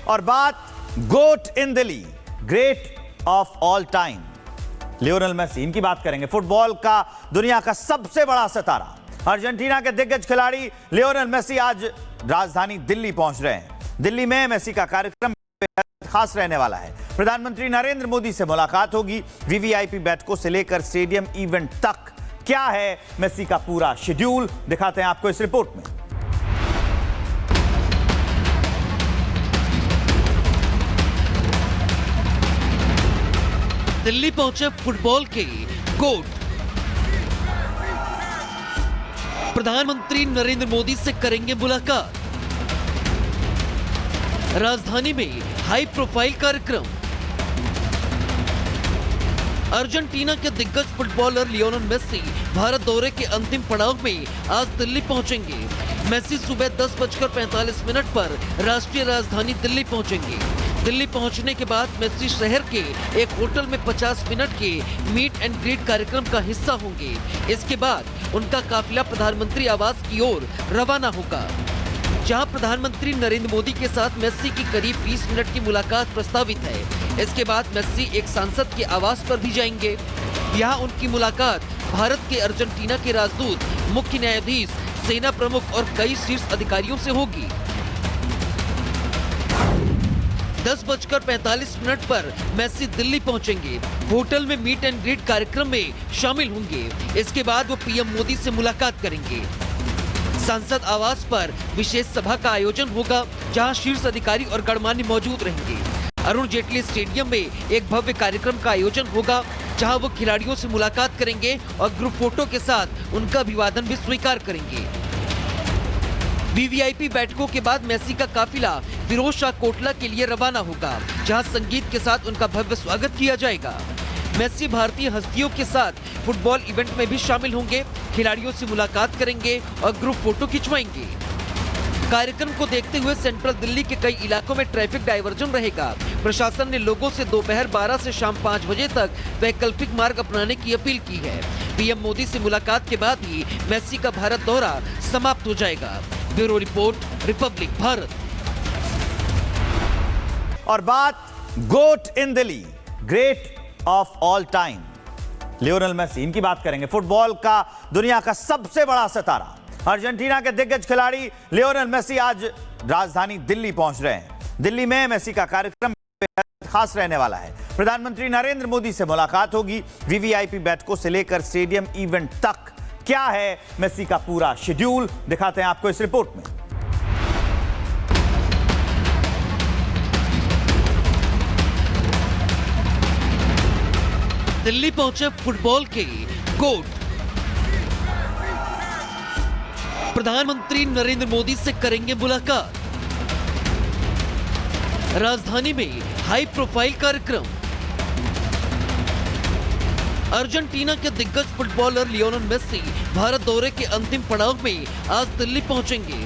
और बात GOAT in Delhi, great of all time Lionel Messi, इनकी बात करेंगे। फुटबॉल का दुनिया का सबसे बड़ा सितारा अर्जेंटीना के दिग्गज खिलाड़ी लियोनेल मेसी आज राजधानी दिल्ली पहुंच रहे हैं। दिल्ली में मेसी का कार्यक्रम खास रहने वाला है। प्रधानमंत्री नरेंद्र मोदी से मुलाकात होगी। वीवीआईपी बैठकों से लेकर स्टेडियम इवेंट तक क्या है मेसी का पूरा शेड्यूल, दिखाते हैं आपको इस रिपोर्ट में। दिल्ली पहुंचे फुटबॉल के गोट। प्रधानमंत्री नरेंद्र मोदी से करेंगे मुलाकात। राजधानी में हाई प्रोफाइल कार्यक्रम। अर्जेंटीना के दिग्गज फुटबॉलर लियोनेल मेसी भारत दौरे के अंतिम पड़ाव में आज दिल्ली पहुंचेंगे। मेसी सुबह 10:45 पर राष्ट्रीय राजधानी दिल्ली पहुंचेंगे। दिल्ली पहुंचने के बाद मेसी शहर के एक होटल में 50 मिनट के मीट एंड ग्रीट कार्यक्रम का हिस्सा होंगे। इसके बाद उनका काफिला प्रधानमंत्री आवास की ओर रवाना होगा, जहां प्रधानमंत्री नरेंद्र मोदी के साथ मेसी की करीब 20 मिनट की मुलाकात प्रस्तावित है। इसके बाद मेसी एक सांसद के आवास पर भी जाएंगे। यहां उनकी मुलाकात भारत के अर्जेंटीना के राजदूत, मुख्य न्यायाधीश, सेना प्रमुख और कई शीर्ष अधिकारियों से होगी। 10:45 पर मेसी दिल्ली पहुंचेंगे। होटल में मीट एंड ग्रीट कार्यक्रम में शामिल होंगे। इसके बाद वो पीएम मोदी से मुलाकात करेंगे। संसद आवास पर विशेष सभा का आयोजन होगा, जहां शीर्ष अधिकारी और गणमान्य मौजूद रहेंगे। अरुण जेटली स्टेडियम में एक भव्य कार्यक्रम का आयोजन होगा, जहां वो खिलाड़ियों से मुलाकात करेंगे और ग्रुप फोटो के साथ उनका अभिवादन भी स्वीकार करेंगे। वीवीआईपी बैठकों के बाद मेसी का काफिला फिरोज शाह कोटला के लिए रवाना होगा, जहां संगीत के साथ उनका भव्य स्वागत किया जाएगा। मेसी भारतीय हस्तियों के साथ फुटबॉल इवेंट में भी शामिल होंगे, खिलाड़ियों से मुलाकात करेंगे और ग्रुप फोटो खिंचवाएंगे। कार्यक्रम को देखते हुए सेंट्रल दिल्ली के कई इलाकों में ट्रैफिक डायवर्जन रहेगा। प्रशासन ने लोगों से दोपहर 12 से शाम 5 बजे तक वैकल्पिक मार्ग अपनाने की अपील की है। पीएम मोदी से मुलाकात के बाद ही मेसी का भारत दौरा समाप्त हो जाएगा। Bureau report, Republic Bharat. और बात GOAT in Delhi, great of all time Lionel Messi, इनकी बात करेंगे। फुटबॉल का दुनिया का सबसे बड़ा सितारा अर्जेंटीना के दिग्गज खिलाड़ी लियोनेल मेसी आज राजधानी दिल्ली पहुंच रहे हैं। दिल्ली में मेसी का कार्यक्रम खास रहने वाला है। प्रधानमंत्री नरेंद्र मोदी से मुलाकात होगी। वीवीआईपी बैठकों से लेकर स्टेडियम इवेंट तक क्या है मेसी का पूरा शेड्यूल, दिखाते हैं आपको इस रिपोर्ट में। दिल्ली पहुंचे फुटबॉल के गोट। प्रधानमंत्री नरेंद्र मोदी से करेंगे मुलाकात। राजधानी में हाई प्रोफाइल कार्यक्रम। अर्जेंटीना के दिग्गज फुटबॉलर लियोनेल मेसी भारत दौरे के अंतिम पड़ाव में आज दिल्ली पहुंचेंगे।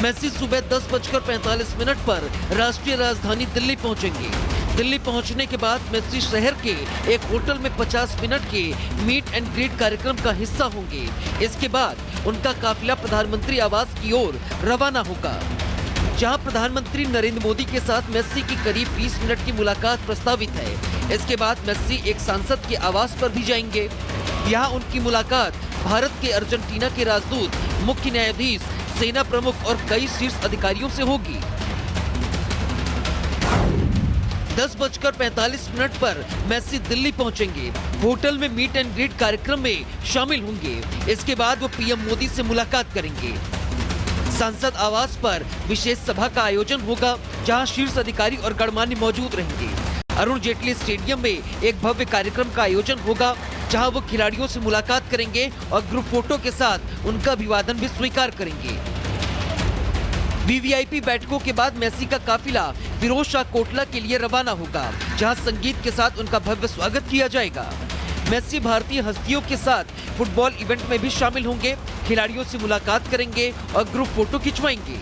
मेसी सुबह 10:45 पर राष्ट्रीय राजधानी दिल्ली पहुंचेंगे। दिल्ली पहुंचने के बाद मेसी शहर के एक होटल में 50 मिनट के मीट एंड ग्रीट कार्यक्रम का हिस्सा होंगे। इसके बाद उनका काफिला प्रधानमंत्री आवास की ओर रवाना होगा, जहां प्रधानमंत्री नरेंद्र मोदी के साथ मेसी की करीब 20 मिनट की मुलाकात प्रस्तावित है। इसके बाद मेसी एक सांसद के आवास पर भी जाएंगे। यहां उनकी मुलाकात भारत के अर्जेंटीना के राजदूत, मुख्य न्यायाधीश, सेना प्रमुख और कई शीर्ष अधिकारियों से होगी। 10:45 पर मेसी दिल्ली पहुंचेंगे। होटल में मीट एंड ग्रीट कार्यक्रम में शामिल होंगे। इसके बाद वो पीएम मोदी से मुलाकात करेंगे। संसद आवास पर विशेष सभा का आयोजन होगा, जहां शीर्ष अधिकारी और गणमान्य मौजूद रहेंगे। अरुण जेटली स्टेडियम में एक भव्य कार्यक्रम का आयोजन होगा, जहां वो खिलाड़ियों से मुलाकात करेंगे और ग्रुप फोटो के साथ उनका अभिवादन भी स्वीकार करेंगे। वीवीआईपी बैठकों के बाद मेसी का काफिला फिरोज शाह कोटला के लिए रवाना होगा, जहां संगीत के साथ उनका भव्य स्वागत किया जाएगा। मेसी भारतीय हस्तियों के साथ फुटबॉल इवेंट में भी शामिल होंगे, खिलाड़ियों से मुलाकात करेंगे और ग्रुप फोटो खिंचवाएंगे।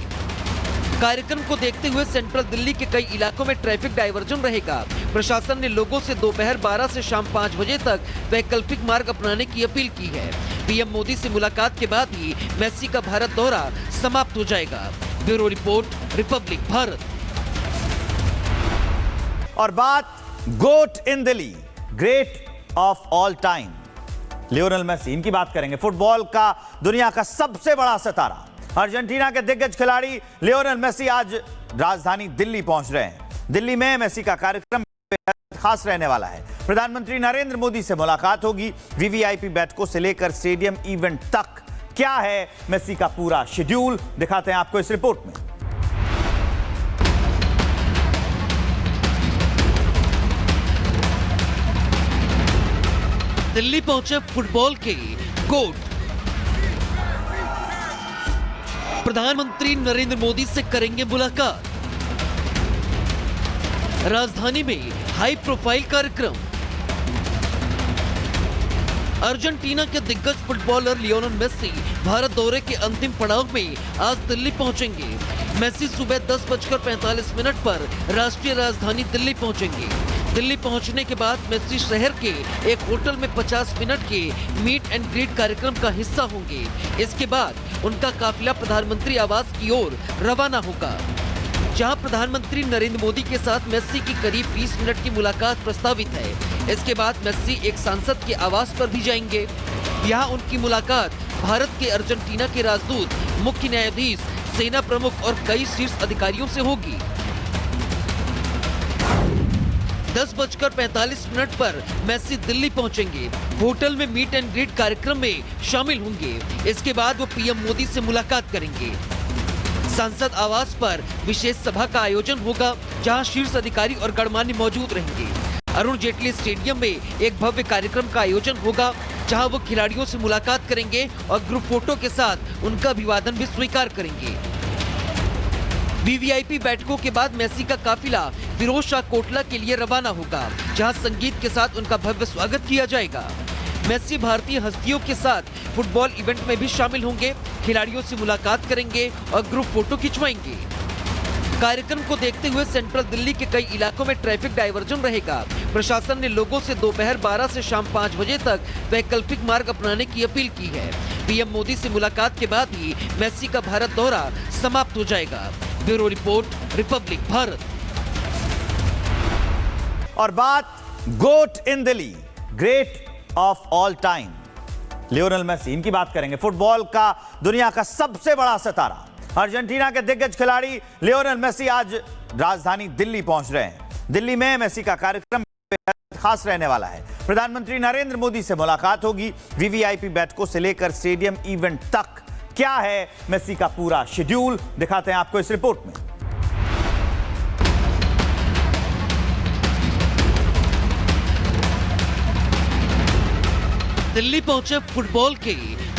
कार्यक्रम को देखते हुए सेंट्रल दिल्ली के कई इलाकों में ट्रैफिक डायवर्जन रहेगा। प्रशासन ने लोगों से दोपहर 12 से शाम 5 बजे तक वैकल्पिक मार्ग अपनाने की अपील की है। पीएम मोदी से मुलाकात के बाद ही मेसी का भारत दौरा समाप्त हो जाएगा। Bureau report, Republic Bharat. और बात GOAT in Delhi, great of all time, Lionel Messi, इनकी बात करेंगे। फुटबॉल का दुनिया का सबसे बड़ा सितारा, अर्जेंटीना के दिग्गज खिलाड़ी लियोनेल मेसी आज राजधानी दिल्ली पहुंच रहे हैं। दिल्ली में मेसी का कार्यक्रम खास रहने वाला है। प्रधानमंत्री नरेंद्र मोदी से मुलाकात होगी। वीवीआईपी बैठकों से लेकर स्टेडियम इवेंट तक क्या है मेसी का पूरा शेड्यूल, दिखाते हैं आपको इस रिपोर्ट में। दिल्ली पहुंचे फुटबॉल के गोट। प्रधानमंत्री नरेंद्र मोदी से करेंगे मुलाकात। राजधानी में हाई प्रोफाइल कार्यक्रम। अर्जेंटीना के दिग्गज फुटबॉलर लियोनेल मेसी भारत दौरे के अंतिम पड़ाव में आज दिल्ली पहुंचेंगे। मेसी सुबह 10:45 पर राष्ट्रीय राजधानी दिल्ली पहुंचेंगे। दिल्ली पहुंचने के बाद मेसी शहर के एक होटल में 50 मिनट के मीट एंड ग्रीट कार्यक्रम का हिस्सा होंगे। इसके बाद उनका काफिला प्रधानमंत्री आवास की ओर रवाना होगा, जहां प्रधानमंत्री नरेंद्र मोदी के साथ मेसी की करीब 20 मिनट की मुलाकात प्रस्तावित है। इसके बाद मेसी एक सांसद के आवास पर भी जाएंगे। यहां उनकी मुलाकात भारत के अर्जेंटीना के राजदूत, मुख्य न्यायाधीश, सेना प्रमुख और कई शीर्ष अधिकारियों से होगी। 10:45 पर मेसी दिल्ली पहुंचेंगे। होटल में मीट एंड ग्रीट कार्यक्रम में शामिल होंगे। इसके बाद वो पीएम मोदी से मुलाकात करेंगे। संसद आवास पर विशेष सभा का आयोजन होगा, जहां शीर्ष अधिकारी और गणमान्य मौजूद रहेंगे। अरुण जेटली स्टेडियम में एक भव्य कार्यक्रम का आयोजन होगा, जहां वो खिलाड़ियों से मुलाकात करेंगे और ग्रुप फोटो के साथ उनका अभिवादन भी स्वीकार करेंगे। वीवीआईपी बैठकों के बाद मेसी का काफिला फिरोज शाह कोटला के लिए रवाना होगा, जहां संगीत के साथ उनका भव्य स्वागत किया जाएगा। मेसी भारतीय हस्तियों के साथ फुटबॉल इवेंट में भी शामिल होंगे, खिलाड़ियों से मुलाकात करेंगे और ग्रुप फोटो खिंचवाएंगे। कार्यक्रम को देखते हुए सेंट्रल दिल्ली के कई इलाकों में ट्रैफिक डायवर्जन रहेगा। प्रशासन ने लोगों से दोपहर 12 से शाम 5 बजे तक वैकल्पिक मार्ग अपनाने की अपील की है। पीएम मोदी से मुलाकात के बाद ही मेसी का भारत दौरा समाप्त हो जाएगा। Bureau report, Republic Bharat. और बात GOAT in Delhi, great of all time, Lionel Messi, इनकी बात करेंगे। फुटबॉल का दुनिया का सबसे बड़ा सितारा, अर्जेंटीना के दिग्गज खिलाड़ी लियोनेल मेसी आज राजधानी दिल्ली पहुंच रहे हैं। दिल्ली में मेसी का कार्यक्रम खास रहने वाला है। प्रधानमंत्री नरेंद्र मोदी से मुलाकात होगी। वीवीआईपी बैठकों से लेकर स्टेडियम इवेंट तक क्या है मेसी का पूरा शेड्यूल, दिखाते हैं आपको इस रिपोर्ट में। दिल्ली पहुंचे फुटबॉल के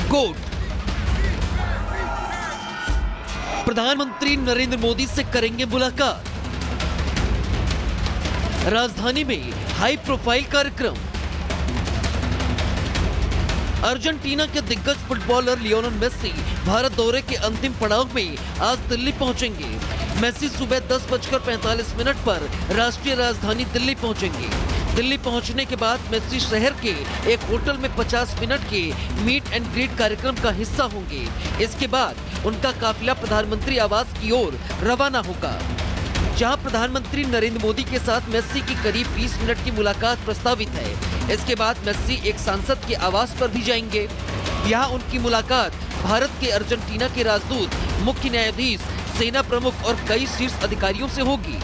गोट। प्रधानमंत्री नरेंद्र मोदी से करेंगे मुलाकात। राजधानी में हाई प्रोफाइल कार्यक्रम। अर्जेंटीना के दिग्गज फुटबॉलर लियोनेल मेसी भारत दौरे के अंतिम पड़ाव में आज दिल्ली पहुंचेंगे। मेसी सुबह 10:45 पर राष्ट्रीय राजधानी दिल्ली पहुंचेंगे। दिल्ली पहुंचने के बाद मेसी शहर के एक होटल में 50 मिनट के मीट एंड ग्रीट कार्यक्रम का हिस्सा होंगे। इसके बाद उनका काफिला प्रधानमंत्री आवास की ओर रवाना होगा, जहां प्रधानमंत्री नरेंद्र मोदी के साथ मेसी की करीब 20 मिनट की मुलाकात प्रस्तावित है। इसके बाद मेसी एक सांसद के आवास पर भी जाएंगे। यहां उनकी मुलाकात भारत के अर्जेंटीना के राजदूत, मुख्य न्यायाधीश, सेना प्रमुख और कई शीर्ष अधिकारियों से होगी।